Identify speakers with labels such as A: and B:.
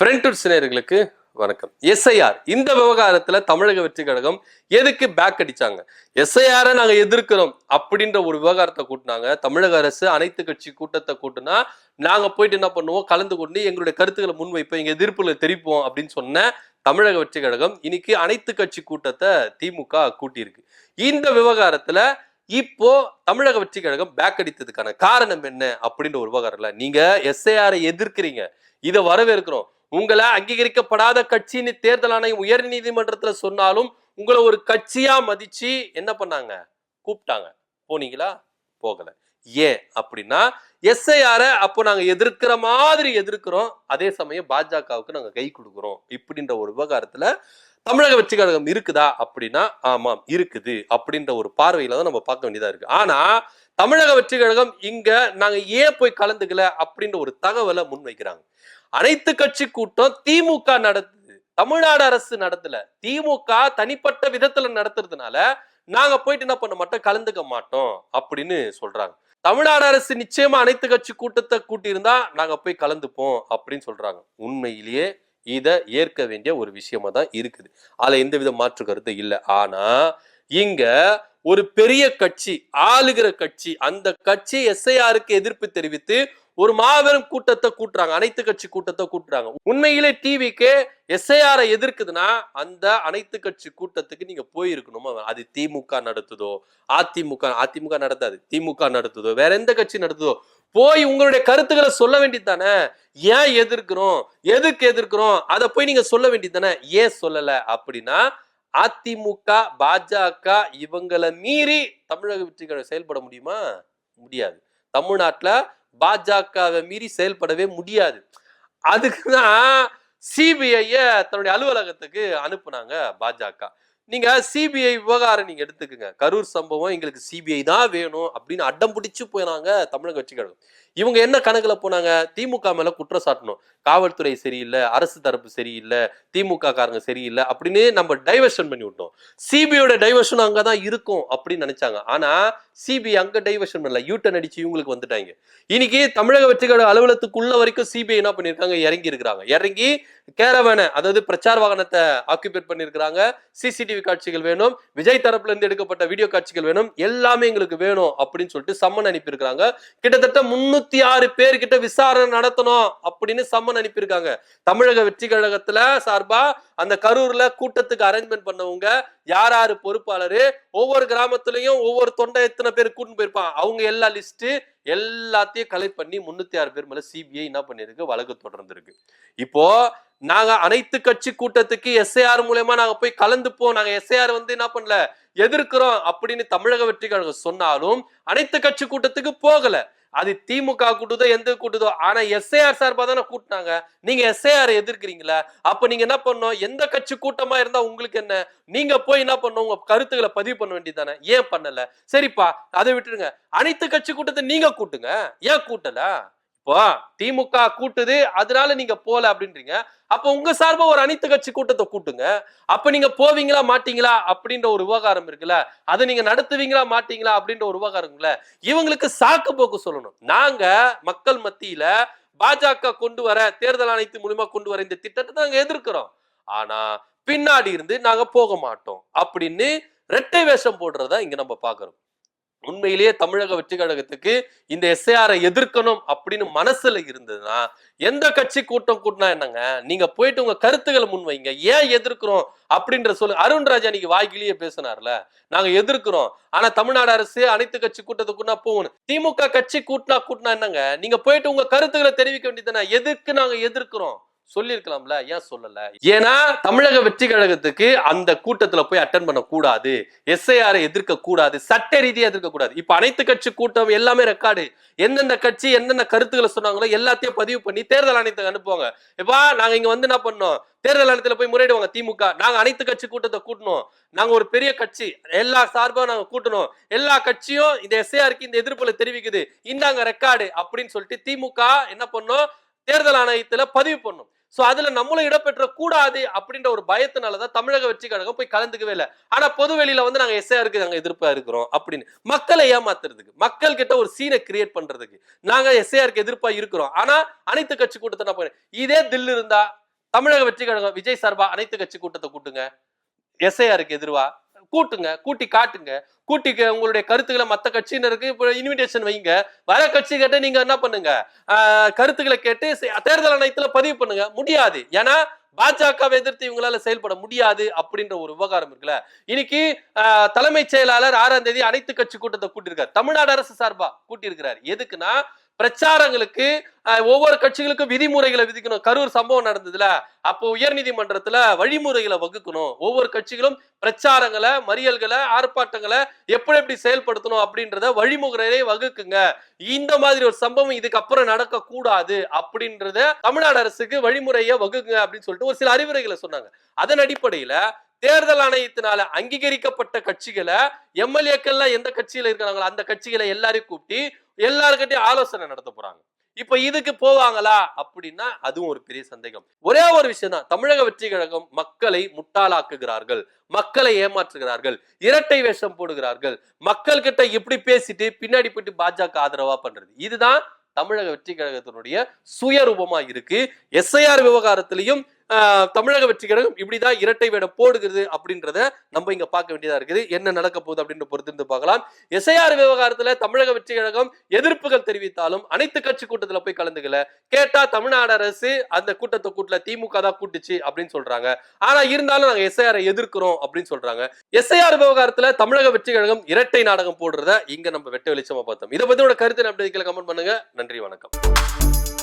A: Friend நேயர்களுக்கு வணக்கம். SIR இந்த விவகாரத்துல தமிழக வெற்றி கழகம் எதுக்கு பேக் அடிச்சாங்க? எஸ்ஐஆரை நாங்க எதிர்க்கிறோம் அப்படின்ற ஒரு விவகாரத்தை கூட்டினாங்க. தமிழக அரசு அனைத்து கட்சி கூட்டத்தை கூட்டினா நாங்க போயிட்டு என்ன பண்ணுவோம், கலந்து கொண்டு எங்களுடைய கருத்துக்களை முன்வைப்போம், எங்க எதிர்ப்புகளை தெரிவிப்போம் அப்படின்னு சொன்ன தமிழக வெற்றி கழகம் இன்னைக்கு அனைத்து கட்சி கூட்டத்தை திமுக கூட்டியிருக்கு. இந்த விவகாரத்துல இப்போ தமிழக வெற்றி கழகம் பேக் அடித்ததுக்கான காரணம் என்ன அப்படின்ற ஒரு விவகாரம். நீங்க எஸ்ஐஆரை எதிர்க்கிறீங்க, இதை வரவேற்கிறோம். உங்களை அங்கீகரிக்கப்படாத கட்சின்னு தேர்தல் ஆணையம் உயர் நீதிமன்றத்துல சொன்னாலும் உங்களை ஒரு கட்சியா மதிச்சு என்ன பண்ணாங்க, கூப்பிட்டாங்க. போனீங்களா? போகல. ஏன் அப்படின்னா எஸ்ஐஆரை அப்போ நாங்க எதிர்க்கிற மாதிரி எதிர்க்கிறோம், அதே சமயம் பாஜகவுக்கு நாங்க கை கொடுக்கிறோம் இப்படின்ற ஒரு விவகாரத்துல தமிழக வெற்றி கழகம் இருக்குதா அப்படின்னா ஆமாம் இருக்குது அப்படின்ற ஒரு பார்வையில தான் நம்ம பார்க்க வேண்டியதா இருக்கு. ஆனா தமிழக வெற்றி கழகம் இங்க நாங்க ஏன் போய் கலந்துக்கல அப்படின்ற ஒரு தகவலை முன்வைக்கிறாங்க. அனைத்து கட்சி கூட்டம் திமுக நடத்துது, தமிழ்நாடு அரசு நடத்தல. திமுக தனிப்பட்ட விதத்துல நடத்துறதுனால நாங்க போயிட்டு என்ன பண்ண மாட்டோம், கலந்துக்க மாட்டோம் அப்படின்னு சொல்றாங்க. தமிழ்நாடு அரசு நிச்சயமா அனைத்து கட்சி கூட்டத்தை கூட்டியிருந்தா நாங்க போய் கலந்துப்போம் அப்படின்னு சொல்றாங்க. உண்மையிலேயே இதை ஏற்க வேண்டிய ஒரு விஷயமா தான் இருக்குது. அதுல எந்தவித மாற்று கருத்து இல்லை. ஆனா இங்க ஒரு பெரிய கட்சி, ஆளுகிற கட்சி, அந்த கட்சி எஸ்ஐஆருக்கு எதிர்ப்பு தெரிவித்து ஒரு மாபெரும் கூட்டத்தை கூட்டுறாங்க, அனைத்து கட்சி கூட்டத்தை கூட்டுறாங்க. உண்மையிலே டிவிக்கு எஸ்ஐஆரை எதிர்க்குதுன்னா அந்த அனைத்து கட்சி கூட்டத்துக்கு நீங்க போயிருக்கணுமா? அது திமுக நடத்துதோ, அதிமுக நடத்தாது, திமுக நடத்துதோ, வேற எந்த கட்சி நடத்துதோ, போய் உங்களுடைய கருத்துக்களை சொல்ல வேண்டியது தானே. ஏன் எதிர்க்கிறோம், எதுக்கு எதிர்க்கிறோம், அதை போய் நீங்க சொல்ல வேண்டியது தானே. ஏன் சொல்லல அப்படின்னா அதிமுக, பாஜக இவங்களை மீறி தமிழக வெற்றி கழகம் செயல்பட முடியுமா? முடியாது. தமிழ்நாட்டுல பாஜகவை மீறி செயல்படவே முடியாது. அதுக்குதான் சிபிஐ தன்னுடைய அலுவலகத்துக்கு அனுப்புனாங்க பாஜக. நீங்க சிபிஐ விவகாரம் நீங்க எடுத்துக்கங்க. கரூர் சம்பவம் எங்களுக்கு சிபிஐ தான் வேணும் அப்படின்னு அடம் பிடிச்சு போனாங்க தமிழக வெற்றி கழகம். இவங்க என்ன கணக்குல போனாங்க, திமுக மேல குற்றம் சாட்டணும், காவல்துறை சரியில்லை, அரசு தரப்பு சரியில்லை, திமுக காரங்க சரியில்லை அப்படின்னு நம்ம டைவர்ஷன் பண்ணி விட்டோம். சிபிஐயோட டைவர்ஷன் அங்கதான் இருக்கும் அப்படின்னு நினைச்சாங்க. ஆனா சிபிஐ அங்க டைவர்ஷன் பண்ணல, யூட்டன் அடிச்சு இவங்களுக்கு வந்துட்டாங்க. இன்னைக்கு தமிழக வெற்றி கழக அலுவலகத்துக்குள்ள வரைக்கும் சிபிஐ என்ன பண்ணிருக்காங்க, இறங்கி இருக்கிறாங்க. இறங்கி கேரவன, அதாவது பிரச்சார வாகனத்தை ஆக்குபேட் பண்ணிருக்காங்க. சிசிடிவி காட்சிகள் வேணும், விஜய் தரப்புல இருந்து எடுக்கப்பட்ட வீடியோ காட்சிகள் வேணும், எல்லாமே எங்களுக்கு வேணும் அப்படின்னு சொல்லிட்டு சம்மன் அனுப்பி இருக்காங்க. கிட்டத்தட்ட 306 பேர்கிட்ட விசாரணை நடத்தணும் அப்படின்னு சம்மன் அனுப்பியிருக்காங்க. தமிழக வெற்றி கழகத்துல சார்பா அந்த கரூர்ல கூட்டத்துக்கு அரேஞ்ச்மெண்ட் பண்ணவங்க யார் யாரு பொறுப்பாளரு, ஒவ்வொரு கிராமத்திலையும் ஒவ்வொரு தொண்டை எத்தனை பேர் கூட்டு போயிருப்பாங்க, அவங்க எல்லா லிஸ்ட் எல்லாத்தையும் கலெக்ட் பண்ணி 306 பேர் மேல சிபிஐ என்ன பண்ணிருக்கு, வழக்கு தொடர்ந்து இருக்கு. இப்போ நாங்க அனைத்து கட்சி கூட்டத்துக்கு எஸ்ஐஆர் மூலமா நாங்க போய் கலந்துப்போம், நாங்க எஸ்ஐஆர் என்ன பண்ணல, எதிர்க்கிறோம் அப்படின்னு தமிழக வெற்றி கழகம் சொன்னாலும் அனைத்து கட்சி கூட்டத்துக்கு போகல. அது திமுக கூட்டுதோ எந்த கூட்டுதோ, ஆனா எஸ்ஐஆர் சார்பா தானே கூட்டினாங்க. நீங்க எஸ்ஐஆர் எதிர்க்கிறீங்களா? அப்ப நீங்க என்ன பண்ணணும், எந்த கட்சி கூட்டமா இருந்தா உங்களுக்கு என்ன, நீங்க போய் என்ன பண்ணணும், உங்க கருத்துக்களை பதிவு பண்ண வேண்டியதானே. ஏன் பண்ணல? சரிப்பா அதை விட்டுருங்க, அனைத்து கட்சி கூட்டத்தை நீங்க கூட்டுங்க, ஏன் கூட்டல? இப்போ திமுக கூட்டுது அதனால நீங்க போல அப்படின்றீங்க. அப்ப உங்க சார்பா ஒரு அனைத்து கட்சி கூட்டத்தை கூட்டுங்க. அப்ப நீங்க போவீங்களா மாட்டீங்களா அப்படின்ற ஒரு விவகாரம் இருக்குல்ல, அதை நீங்க நடத்துவீங்களா மாட்டீங்களா அப்படின்ற ஒரு விவகாரம் இருக்குல்ல. இவங்களுக்கு சாக்கு போக்கு சொல்லணும். நாங்க மக்கள் மத்தியில பாஜக கொண்டு வர, தேர்தல் ஆணையத்தின் மூலமா கொண்டு வர இந்த திட்டத்தை நாங்க எதிர்க்கிறோம், ஆனா பின்னாடி இருந்து நாங்க போக மாட்டோம் அப்படின்னு ரெட்டை வேஷம் போடுறதா இங்க நம்ம பாக்குறோம். உண்மையிலேயே தமிழக வெற்றி கழகத்துக்கு இந்த எஸ்ஐஆரை எதிர்க்கணும் அப்படின்னு மனசுல இருந்ததுன்னா எந்த கட்சி கூட்டம் கூட்டினா என்னங்க, நீங்க போயிட்டு உங்க கருத்துக்களை முன்வைங்க. ஏன் எதிர்க்கிறோம் அப்படின்ற சொல்லு. அருண்ராஜ் அன்னைக்கு வாய்க்கிலேயே பேசினார்ல, நாங்க எதிர்க்கிறோம், ஆனா தமிழ்நாடு அரசு அனைத்து கட்சி கூட்டத்துக்குன்னா போகணும். திமுக கட்சி கூட்டினா என்னங்க, நீங்க போயிட்டு உங்க கருத்துக்களை தெரிவிக்க வேண்டியதுன்னா எதுக்கு நாங்க எதிர்க்கிறோம் சொல்லிருக்கலாம்ல, ஏன் சொல்லல? ஏன்னா தமிழக வெற்றி கழகத்துக்கு அந்த கூட்டத்துல போய் அட்டன் பண்ண கூடாது, எஸ்ஐஆரை எதிர்க்க கூடாது, சட்ட ரீதியா எதிர்க்க கூடாது. இப்ப அனைத்து கட்சி கூட்டம் எல்லாமே ரெக்கார்டு, எந்தெந்த கட்சி என்னென்ன கருத்துக்களை சொன்னாங்களோ எல்லாத்தையும் பதிவு பண்ணி தேர்தல் ஆணையத்துக்கு அனுப்புவாங்க. இப்ப நாங்க இங்க என்ன பண்ணோம், தேர்தல் ஆணையத்துல போய் முறையிடுவாங்க திமுக, நாங்க அனைத்து கட்சி கூட்டத்தை கூட்டணும், நாங்க ஒரு பெரிய கட்சி, எல்லா சார்பா நாங்க கூட்டணும், எல்லா கட்சியும் இந்த எஸ்ஐஆருக்கு இந்த எதிர்ப்புல தெரிவிக்குது, இந்தாங்க ரெக்கார்டு அப்படின்னு சொல்லிட்டு திமுக என்ன பண்ணும், தேர்தல் ஆணையத்துல பதிவு பண்ணும். சோ அதுல நம்மளும் இடம்பெற்ற கூடாது அப்படின்ற ஒரு பயத்தினாலதான் தமிழக வெற்றி கழகம் போய் கலந்துக்கவே இல்லை. ஆனா பொது வெளியில நாங்க எஸ்ஐஆருக்கு நாங்க எதிர்ப்பா இருக்கிறோம் அப்படின்னு மக்களை ஏமாத்துறதுக்கு, மக்கள் கிட்ட ஒரு சீனை கிரியேட் பண்றதுக்கு நாங்க எஸ்ஐஆருக்கு எதிர்ப்பா இருக்கிறோம், ஆனா அனைத்து கட்சி கூட்டத்தை இதே தில்லு இருந்தா தமிழக வெற்றி கழகம் விஜய் சார்பா அனைத்து கட்சி கூட்டத்தை கூட்டுங்க, எஸ்ஐஆருக்கு எதிர்வா கூட்டுங்க, கூட்டி காட்டுங்க, கூட்டி உங்களுடைய கருத்துக்களை மத்த கட்சியினருக்கு இப்ப இன்விடேஷன் வைங்க. வர கட்சி கேட்ட நீங்க என்ன பண்ணுங்க, கருத்துக்களை கேட்டு தேர்தல் ஆணையத்துல பதிவு பண்ணுங்க. முடியாது, ஏன்னா பாஜகவை எதிர்த்து இவங்களால செயல்பட முடியாது அப்படின்ற ஒரு விவகாரம் இருக்குல்ல. இன்னைக்கு தலைமைச் செயலாளர் 6ஆம் தேதி அனைத்து கட்சி கூட்டத்தை கூட்டியிருக்காரு. தமிழ்நாடு அரசு சார்பா கூட்டியிருக்கிறார். எதுக்குன்னா பிரச்சாரங்களுக்கு ஒவ்வொரு கட்சிகளுக்கும் விதிமுறைகளை விதிக்கணும். கரூர் சம்பவம் நடந்ததுல அப்போ உயர் நீதிமன்றத்துல வழிமுறைகளை வகுக்கணும். ஒவ்வொரு கட்சிகளும் பிரச்சாரங்களை, மறியல்களை, ஆர்ப்பாட்டங்களை எப்படி செயல்படுத்தணும் அப்படின்றத வழிமுறையை வகுக்குங்க. இந்த மாதிரி ஒரு சம்பவம் இதுக்கு அப்புறம் நடக்க கூடாது அப்படின்றத தமிழ்நாடு அரசுக்கு வழிமுறையை வகுக்குங்க அப்படின்னு சொல்லிட்டு ஒரு சில அறிவுரைகளை சொன்னாங்க. அதன் அடிப்படையில தேர்தல் ஆணையத்தினால அங்கீகரிக்கப்பட்ட கட்சிகளை, எம்எல்ஏக்கள்லாம் எந்த கட்சியில இருக்கிறாங்களோ அந்த கட்சிகளை எல்லாரையும் கூப்பிட்டு எல்லாருக்கிட்டையும் ஆலோசனை நடத்த போறாங்க. இப்ப இதுக்கு போவாங்களா அப்படின்னா அதுவும் ஒரு பெரிய சந்தேகம். ஒரே ஒரு விஷயம் தான், தமிழக வெற்றி கழகம் மக்களை முட்டாளாக்குகிறார்கள், மக்களை ஏமாற்றுகிறார்கள், இரட்டை வேஷம் போடுகிறார்கள், மக்கள் கிட்ட இப்படி பேசிட்டு பின்னாடி போயிட்டு பாஜக ஆதரவா பண்றது. இதுதான் தமிழக வெற்றி கழகத்தினுடைய சுயரூபமா இருக்கு. எஸ்ஐஆர் விவகாரத்திலையும் தமிழக வெற்றி கழகம் இப்படிதான் இரட்டை வேடம் போடுகிறது அப்படின்றத நம்ம இங்க பார்க்க வேண்டியதா இருக்குது. என்ன நடக்க போகுது அப்படின்னு பொறுத்திருந்து பார்க்கலாம். எஸ்ஐஆர் விவகாரத்துல தமிழக வெற்றி கழகம் எதிர்ப்புகள் தெரிவித்தாலும் அனைத்து கட்சி கூட்டத்துல போய் கலந்துக்கல. கேட்டா தமிழ்நாடு அரசு அந்த கூட்டத்தை கூட்டல, திமுக தான் கூட்டுச்சு அப்படின்னு சொல்றாங்க. ஆனா இருந்தாலும் நாங்க எஸ்ஐஆரை எதிர்க்கிறோம் அப்படின்னு சொல்றாங்க. எஸ்ஐஆர் விவகாரத்துல தமிழக வெற்றி கழகம் இரட்டை நாடகம் போடுறத இங்க நம்ம வெட்ட வெளிச்சமா பார்த்தோம். இதை பத்தியோட கருத்து அப்படி கமெண்ட் பண்ணுங்க. நன்றி, வணக்கம்.